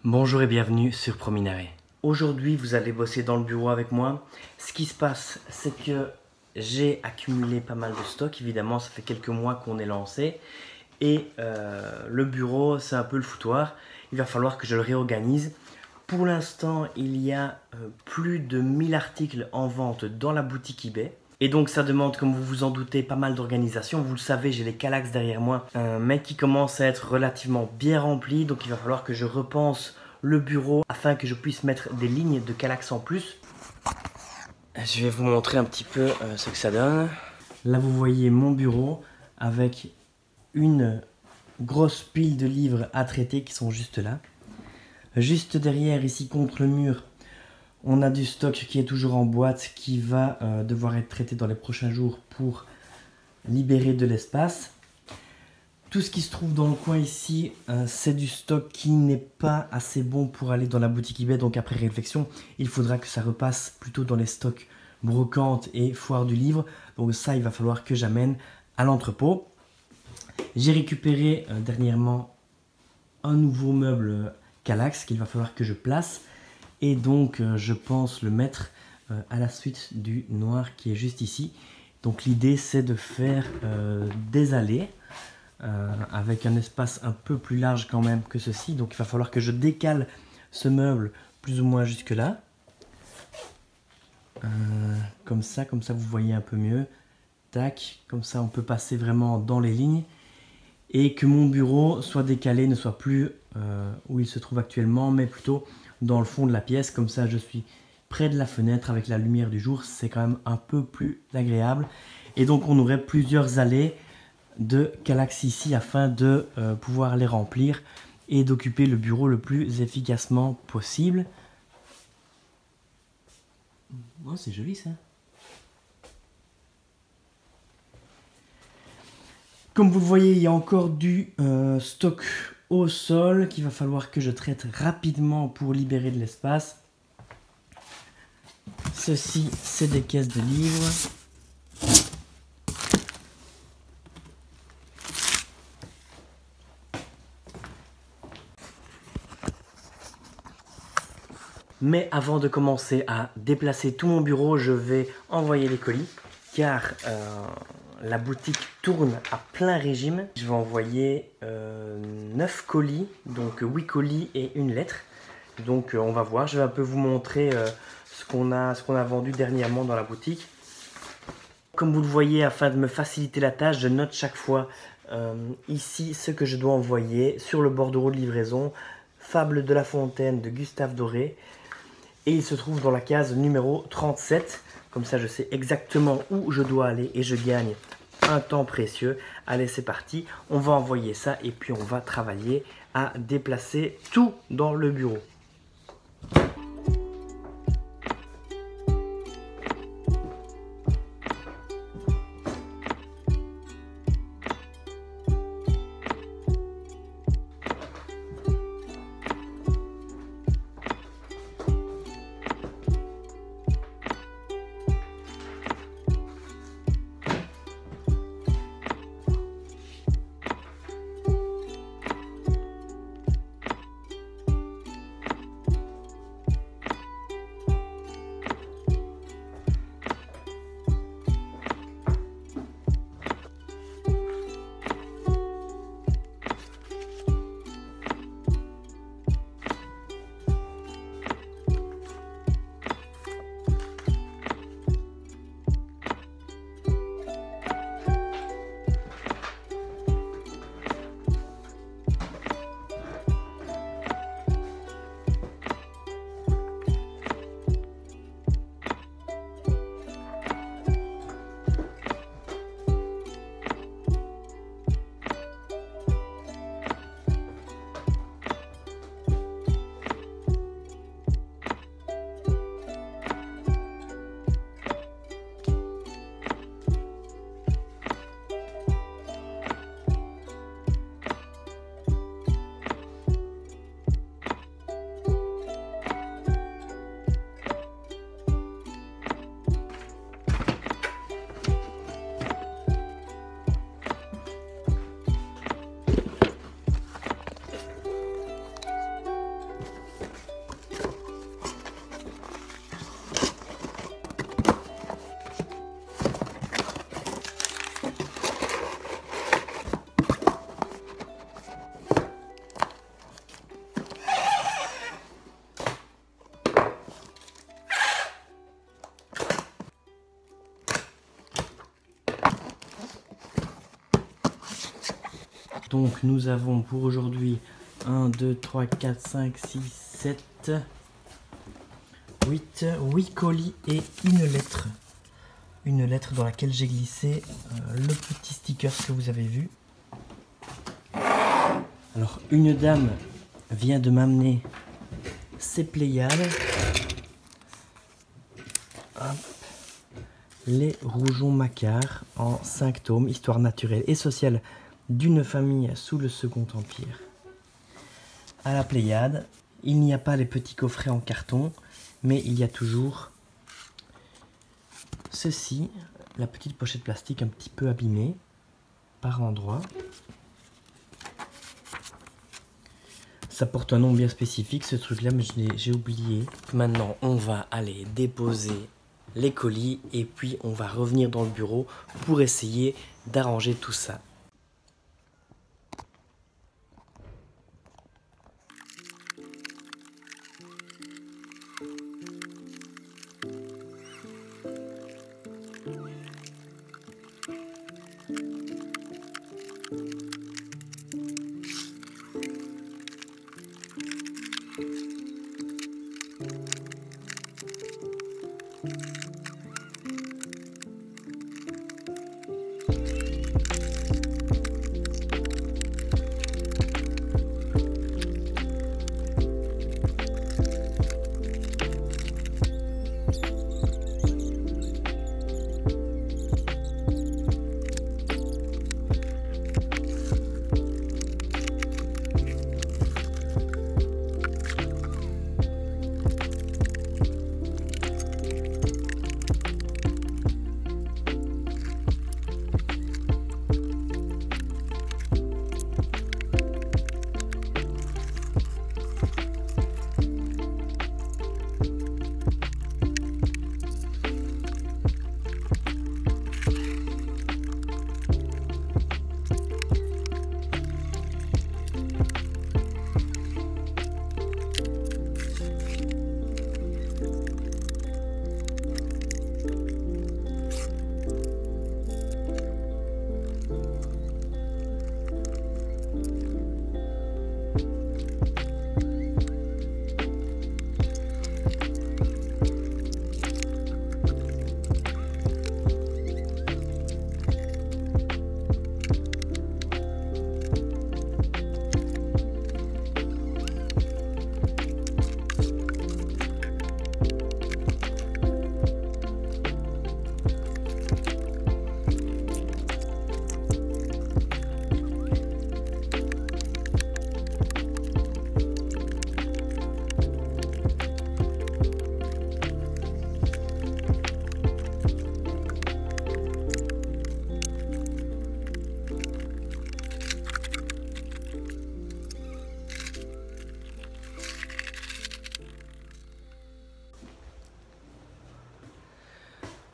Bonjour et bienvenue sur Prominare. Aujourd'hui, vous allez bosser dans le bureau avec moi. Ce qui se passe, c'est que j'ai accumulé pas mal de stock. Évidemment, ça fait quelques mois qu'on est lancé. Et le bureau, c'est un peu le foutoir. Il va falloir que je le réorganise. Pour l'instant, il y a plus de 1000 articles en vente dans la boutique eBay. Et donc ça demande, comme vous vous en doutez, pas mal d'organisation. Vous le savez, j'ai les Kallax derrière moi, mais qui commence à être relativement bien rempli. Donc il va falloir que je repense le bureau afin que je puisse mettre des lignes de Kallax en plus. Je vais vous montrer un petit peu ce que ça donne. Là vous voyez mon bureau avec une grosse pile de livres à traiter qui sont juste là. Juste derrière, ici contre le mur, on a du stock qui est toujours en boîte qui va devoir être traité dans les prochains jours pour libérer de l'espace. Tout ce qui se trouve dans le coin ici, c'est du stock qui n'est pas assez bon pour aller dans la boutique eBay. Donc après réflexion, il faudra que ça repasse plutôt dans les stocks brocantes et foire du livre. Donc ça, il va falloir que j'amène à l'entrepôt. J'ai récupéré dernièrement un nouveau meuble Kallax qu'il va falloir que je place. Et donc je pense le mettre à la suite du noir qui est juste ici. Donc l'idée c'est de faire des allées avec un espace un peu plus large quand même que ceci. Donc il va falloir que je décale ce meuble plus ou moins jusque là. Comme ça vous voyez un peu mieux. Tac, comme ça on peut passer vraiment dans les lignes. Et que mon bureau soit décalé, ne soit plus où il se trouve actuellement, mais plutôt dans le fond de la pièce. Comme ça je suis près de la fenêtre avec la lumière du jour, c'est quand même un peu plus agréable. Et donc on aurait plusieurs allées de Kallax ici afin de pouvoir les remplir et d'occuper le bureau le plus efficacement possible. Oh, c'est joli ça. Comme vous le voyez, il y a encore du stock au sol qu'il va falloir que je traite rapidement pour libérer de l'espace. Ceci, c'est des caisses de livres. Mais avant de commencer à déplacer tout mon bureau, je vais envoyer les colis car la boutique tourne à plein régime. Je vais envoyer 9 colis, donc 8 colis et une lettre. Donc on va voir, je vais un peu vous montrer ce qu'on a vendu dernièrement dans la boutique. Comme vous le voyez, afin de me faciliter la tâche, je note chaque fois ici ce que je dois envoyer sur le bordereau de livraison. Fable de La Fontaine de Gustave Doré. Et il se trouve dans la case numéro 37. Comme ça, je sais exactement où je dois aller et je gagne un temps précieux. Allez, c'est parti. On va envoyer ça et puis on va travailler à déplacer tout dans le bureau. Donc nous avons pour aujourd'hui 1, 2, 3, 4, 5, 6, 7, 8 colis et une lettre. Une lettre dans laquelle j'ai glissé le petit sticker que vous avez vu. Alors une dame vient de m'amener ses Pléiades. Hop. Les Rougon Macquart en 5 tomes, histoire naturelle et sociale d'une famille sous le Second Empire. À la Pléiade, il n'y a pas les petits coffrets en carton, mais il y a toujours ceci, la petite pochette plastique un petit peu abîmée par endroits. Ça porte un nom bien spécifique ce truc là, mais j'ai oublié. Maintenant on va aller déposer les colis et puis on va revenir dans le bureau pour essayer d'arranger tout ça.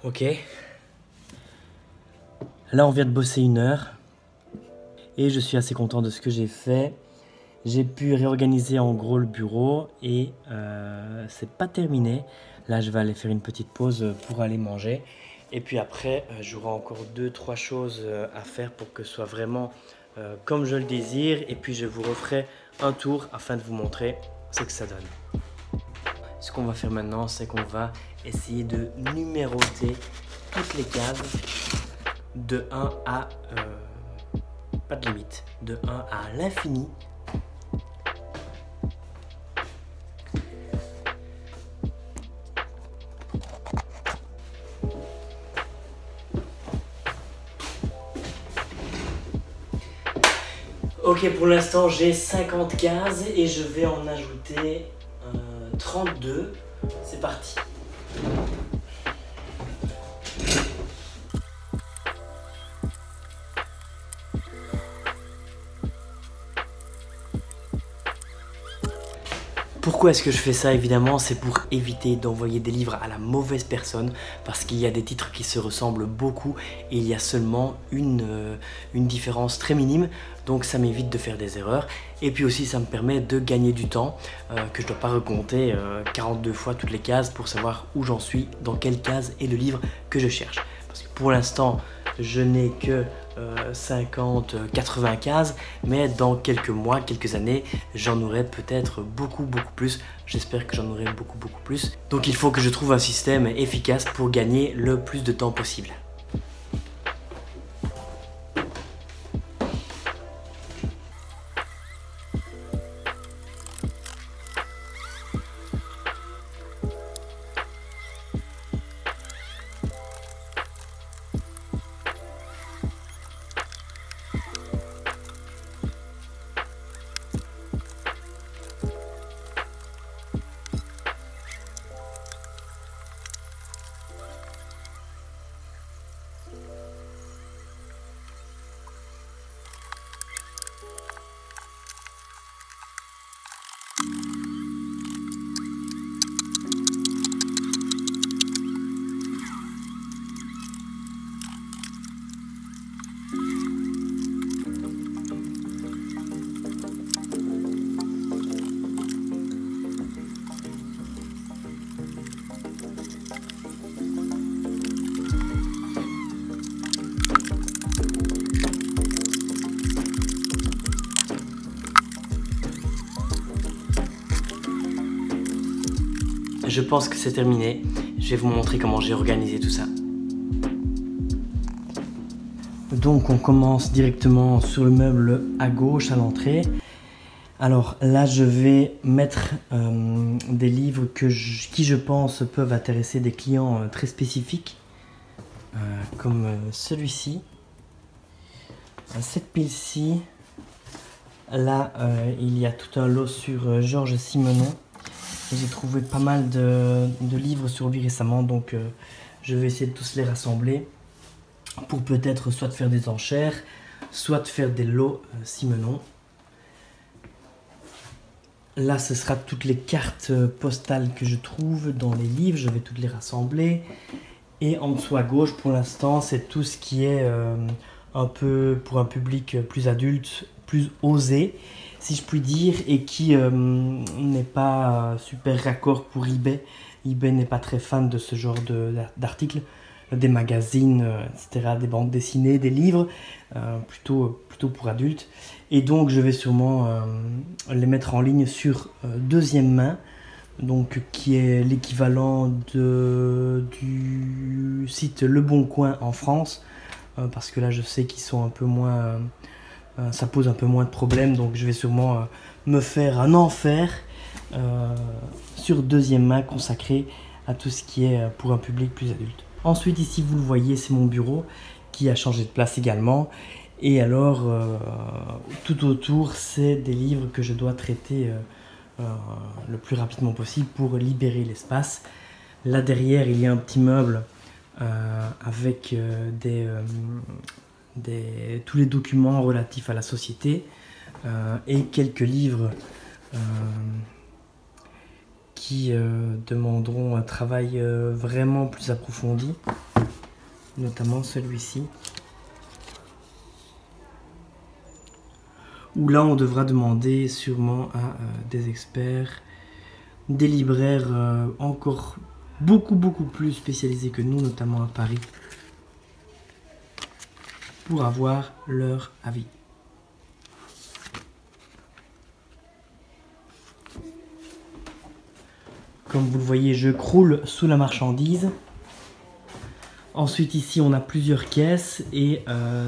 Ok. Là, on vient de bosser 1 heure. Et je suis assez content de ce que j'ai fait. J'ai pu réorganiser en gros le bureau. Et c'est pas terminé. Là, je vais aller faire une petite pause pour aller manger. Et puis après, j'aurai encore 2-3 choses à faire pour que ce soit vraiment comme je le désire. Et puis, je vous referai un tour afin de vous montrer ce que ça donne. Ce qu'on va faire maintenant, c'est qu'on va essayer de numéroter toutes les cases de 1 à... pas de limite, de 1 à l'infini. Ok, pour l'instant j'ai 50 cases et je vais en ajouter 32. C'est parti. Pourquoi est-ce que je fais ça? Évidemment, c'est pour éviter d'envoyer des livres à la mauvaise personne, parce qu'il y a des titres qui se ressemblent beaucoup et il y a seulement une différence très minime, donc ça m'évite de faire des erreurs. Et puis aussi, ça me permet de gagner du temps, que je ne dois pas recompter 42 fois toutes les cases pour savoir où j'en suis, dans quelle case est le livre que je cherche. Parce que pour l'instant, je n'ai que 50, 80 cases, mais dans quelques mois, quelques années, j'en aurai peut-être beaucoup plus. J'espère que j'en aurai beaucoup plus. Donc il faut que je trouve un système efficace pour gagner le plus de temps possible. Je pense que c'est terminé. Je vais vous montrer comment j'ai organisé tout ça. Donc on commence directement sur le meuble à gauche à l'entrée. Alors là je vais mettre des livres qui je pense peuvent intéresser des clients très spécifiques. Comme celui-ci. Cette pile-ci. Là il y a tout un lot sur Georges Simenon. J'ai trouvé pas mal de livres sur lui récemment, donc je vais essayer de tous les rassembler pour peut-être soit de faire des enchères, soit de faire des lots Simenon. Là, ce sera toutes les cartes postales que je trouve dans les livres, je vais toutes les rassembler. Et en dessous à gauche, pour l'instant, c'est tout ce qui est un peu pour un public plus adulte, plus osé, si je puis dire, et qui n'est pas super raccord pour eBay. eBay n'est pas très fan de ce genre d'articles, des magazines, etc., des bandes dessinées, des livres, plutôt pour adultes. Et donc je vais sûrement les mettre en ligne sur deuxième main, donc qui est l'équivalent du site Le Bon Coin en France, parce que là je sais qu'ils sont un peu moins... ça pose un peu moins de problèmes, donc je vais sûrement me faire un enfer sur deuxième main consacré à tout ce qui est pour un public plus adulte. Ensuite ici vous le voyez, c'est mon bureau qui a changé de place également, et alors tout autour c'est des livres que je dois traiter le plus rapidement possible pour libérer l'espace. Là derrière il y a un petit meuble avec tous les documents relatifs à la société et quelques livres qui demanderont un travail vraiment plus approfondi, notamment celui-ci, où là on devra demander sûrement à des experts, des libraires encore beaucoup plus spécialisés que nous, notamment à Paris, pour avoir leur avis. Comme vous le voyez, je croule sous la marchandise. Ensuite ici on a plusieurs caisses et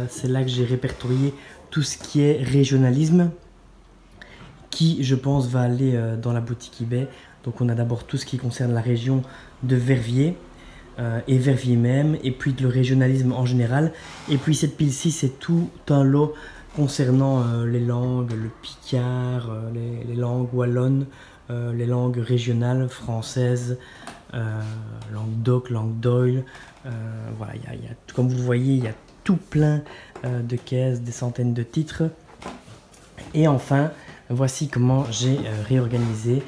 c'est là que j'ai répertorié tout ce qui est régionalisme, qui je pense va aller dans la boutique eBay. Donc on a d'abord tout ce qui concerne la région de Verviers et Verviers même, et puis le régionalisme en général. Et puis cette pile-ci, c'est tout un lot concernant les langues, le picard, les langues wallonnes, les langues régionales françaises, langue d'oc, langue d'oil. Voilà, comme vous le voyez, il y a tout plein de caisses, des centaines de titres. Et enfin, voici comment j'ai réorganisé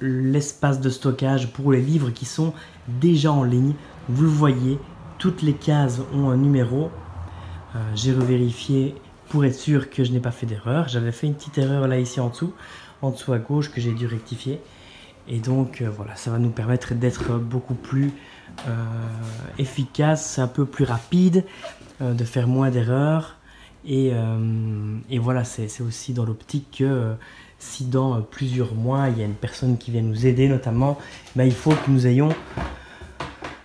l'espace de stockage pour les livres qui sont déjà en ligne. Vous le voyez, toutes les cases ont un numéro. J'ai revérifié pour être sûr que je n'ai pas fait d'erreur. J'avais fait une petite erreur là ici en dessous à gauche, que j'ai dû rectifier. Et donc voilà, ça va nous permettre d'être beaucoup plus efficace, un peu plus rapide, de faire moins d'erreurs. Et voilà, c'est aussi dans l'optique que si dans plusieurs mois, il y a une personne qui vient nous aider notamment, ben, il faut que nous ayons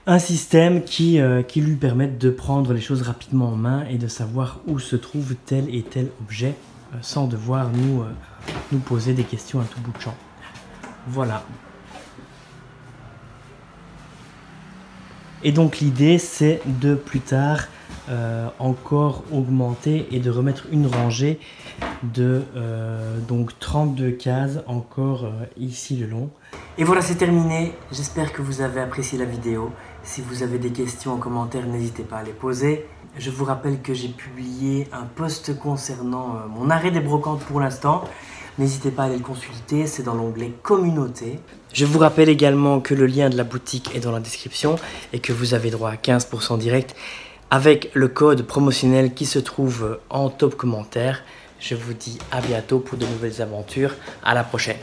un système qui lui permette de prendre les choses rapidement en main et de savoir où se trouve tel et tel objet sans devoir nous poser des questions à tout bout de champ. Voilà. Et donc l'idée, c'est de plus tard encore augmenter et de remettre une rangée de donc 32 cases encore ici le long. Et voilà, c'est terminé. J'espère que vous avez apprécié la vidéo. Si vous avez des questions en commentaire, n'hésitez pas à les poser. Je vous rappelle que j'ai publié un post concernant mon arrêt des brocantes pour l'instant. N'hésitez pas à aller le consulter, c'est dans l'onglet communauté. Je vous rappelle également que le lien de la boutique est dans la description et que vous avez droit à 15% direct avec le code promotionnel qui se trouve en top commentaire. Je vous dis à bientôt pour de nouvelles aventures. À la prochaine.